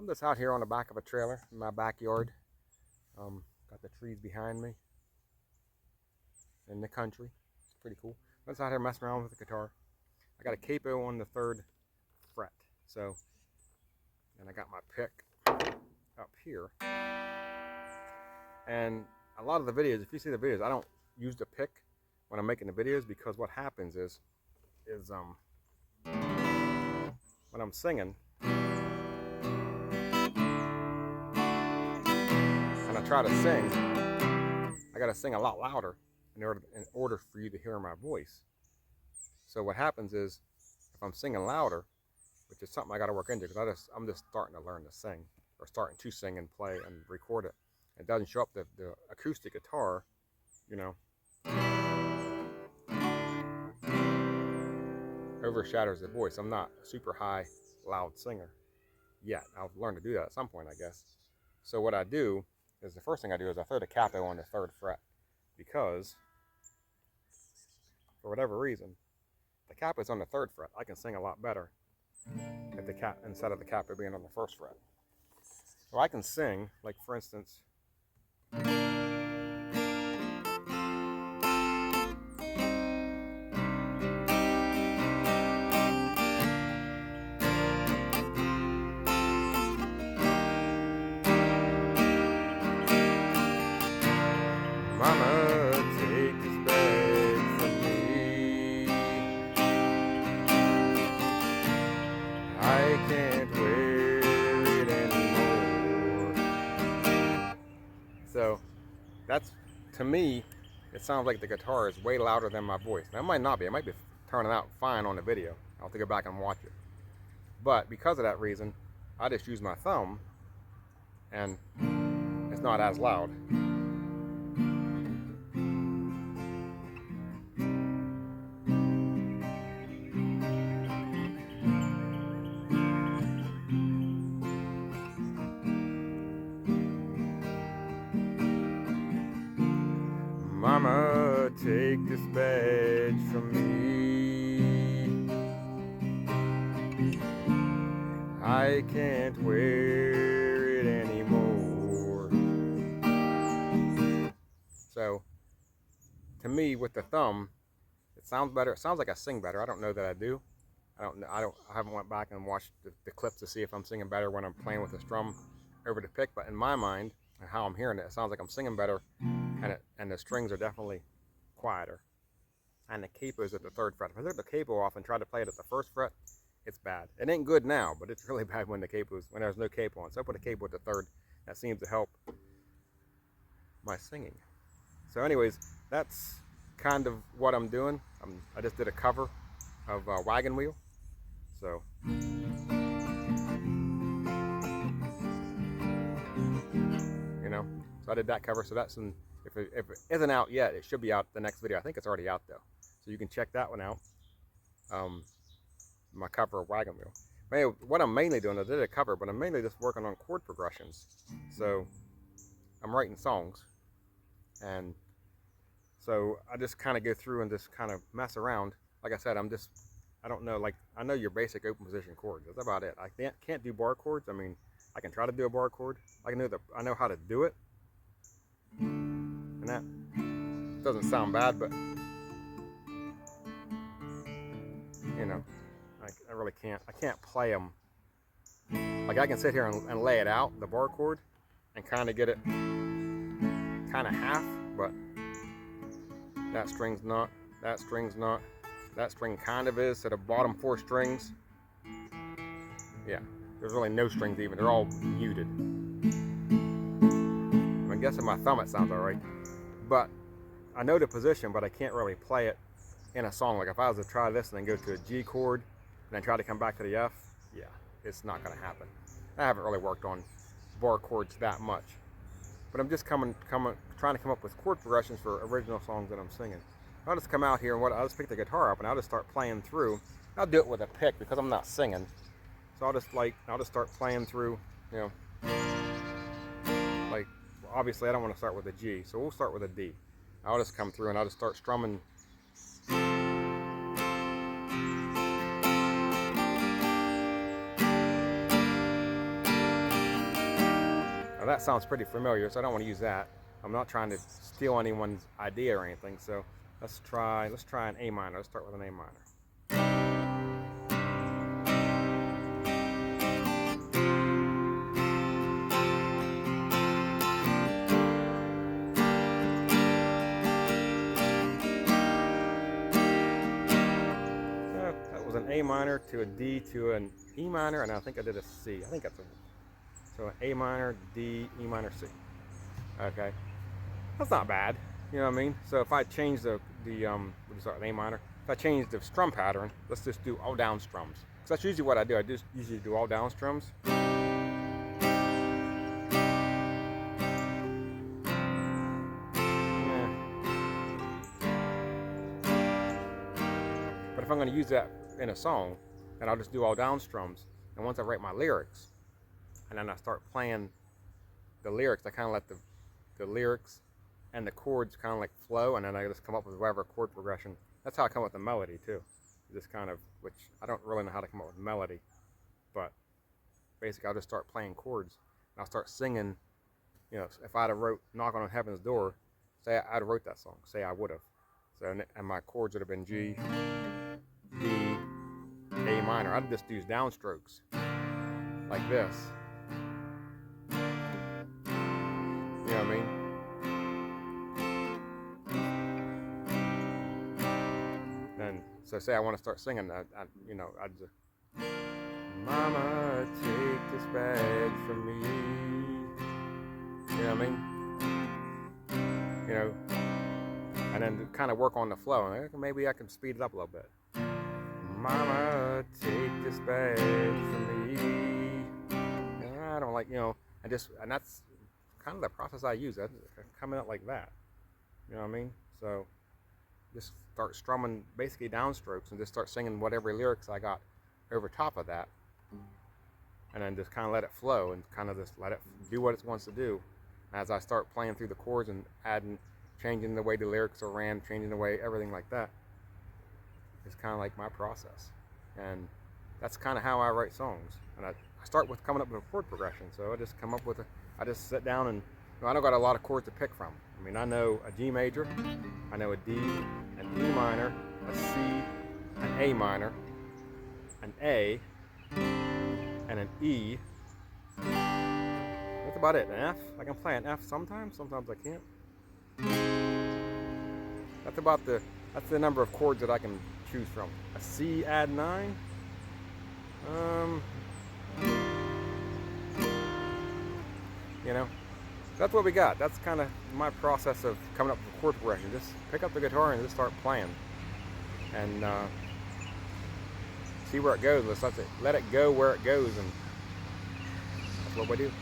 I'm just out here on the back of a trailer in my backyard. Got the trees behind me in the country. It's pretty cool. I'm just out here messing around with the guitar. I got a capo on the 3rd fret. So, and I got my pick up here. And a lot of the videos, if you see the videos, I don't use the pick when I'm making the videos, because what happens is when I'm singing and I try to sing, I gotta sing a lot louder in order for you to hear my voice. So what happens is, if I'm singing louder, which is something I gotta work into, because I'm just starting to learn to sing, or starting to sing and play and record it. It doesn't show up. The acoustic guitar, you know, overshadows the voice. I'm not a super high, loud singer yet. I'll learn to do that at some point, I guess. So what I do is, the first thing I do is I throw the capo on the 3rd fret, because for whatever reason, the capo's on the 3rd fret. I can sing a lot better if instead of the capo being on the 1st fret. So I can sing, like for instance, Mama, take this bag from me. I can't wear it anymore. So that's, to me, it sounds like the guitar is way louder than my voice. Now, it might not be. It might be turning out fine on the video. I'll have to go back and watch it. But because of that reason, I just use my thumb, and it's not as loud. Mama, take this badge from me. I can't wear it anymore. So, to me, with the thumb, it sounds better. It sounds like I sing better. I don't know that I do. I haven't went back and watched the clips to see if I'm singing better when I'm playing with the strum over the pick. But in my mind, and how I'm hearing it, it sounds like I'm singing better, and the strings are definitely quieter. And the capo's at the 3rd fret. If I took the capo off and tried to play it at the 1st fret, it's bad. It ain't good now, but it's really bad when there's no capo on. So I put a capo at the 3rd. That seems to help my singing. So anyways, that's kind of what I'm doing. I just did a cover of Wagon Wheel. So so I did that cover. So that's if it isn't out yet, it should be out the next video. I think it's already out though, so you can check that one out. My cover of Wagon Wheel. Anyway, what I'm mainly doing, I did a cover, but I'm mainly just working on chord progressions. So I'm writing songs, and so I just kind of go through and just kind of mess around. Like I said, I don't know, like, I know your basic open position chords. That's about it. I can't do bar chords. I mean, I can try to do a bar chord. I know how to do it. And that doesn't sound bad, but you know, I really can't. I can't play them. Like, I can sit here and lay it out, the bar chord, and kind of get it kind of half, but that string's not, that string's not, that string kind of is. So the bottom 4 strings, yeah, there's really no strings even. They're all muted. I'm guessing my thumb, it sounds all right. But I know the position, but I can't really play it in a song. Like, if I was to try this and then go to a G chord and then try to come back to the F, yeah, it's not going to happen. I haven't really worked on bar chords that much. But I'm just trying to come up with chord progressions for original songs that I'm singing. I'll just come out here and I'll just pick the guitar up and I'll just start playing through. I'll do it with a pick because I'm not singing. So I'll just start playing through, you know, like, obviously I don't want to start with a G, so we'll start with a D. I'll just come through and I'll just start strumming. Now that sounds pretty familiar, so I don't want to use that. I'm not trying to steal anyone's idea or anything, so let's try an A minor. Let's start with an A minor. That was an A minor to a D to an E minor, and I think I did a C. I think that's so an A minor, D, E minor, C. Okay, that's not bad. You know what I mean? So if I change we'll start with A minor. If I change the strum pattern, let's just do all down strums. Because that's usually what I do. I just usually do all down strums. But if I'm going to use that in a song, then I'll just do all down strums. And once I write my lyrics, and then I start playing the lyrics, I kind of let the lyrics and the chords kind of like flow, and then I just come up with whatever chord progression. That's how I come up with the melody too. Just kind of, which I don't really know how to come up with melody, but basically I'll just start playing chords, and I'll start singing. You know, if I'd have wrote "Knock on Heaven's Door," say I'd have wrote that song, say I would have. So and my chords would have been G, D, A minor. I'd just use downstrokes like this. You know what I mean? So say I want to start singing, you know, I'd just, Mama, take this badge from me. You know what I mean? You know, and then kind of work on the flow. And maybe I can speed it up a little bit. Mama, take this badge from me. I don't like, you know, and that's kind of the process I use. That's coming out like that. You know what I mean? So just start strumming basically downstrokes and just start singing whatever lyrics I got over top of that, and then just kind of let it flow and kind of just let it do what it wants to do. As I start playing through the chords and changing the way the lyrics are ran, changing the way everything like that, it's kind of like my process. And that's kind of how I write songs. And I start with coming up with a chord progression. So I just come up with I just sit down and, you know, I don't got a lot of chords to pick from. I mean, I know a G major, I know a D, an E minor, a C, an A minor, an A, and an E. That's about it. An F, I can play an F sometimes I can't. That's the number of chords that I can choose from. A C add 9. You know, that's what we got. That's kind of my process of coming up with a chord progression. Just pick up the guitar and just start playing, and see where it goes. Let it go where it goes, and that's what we do.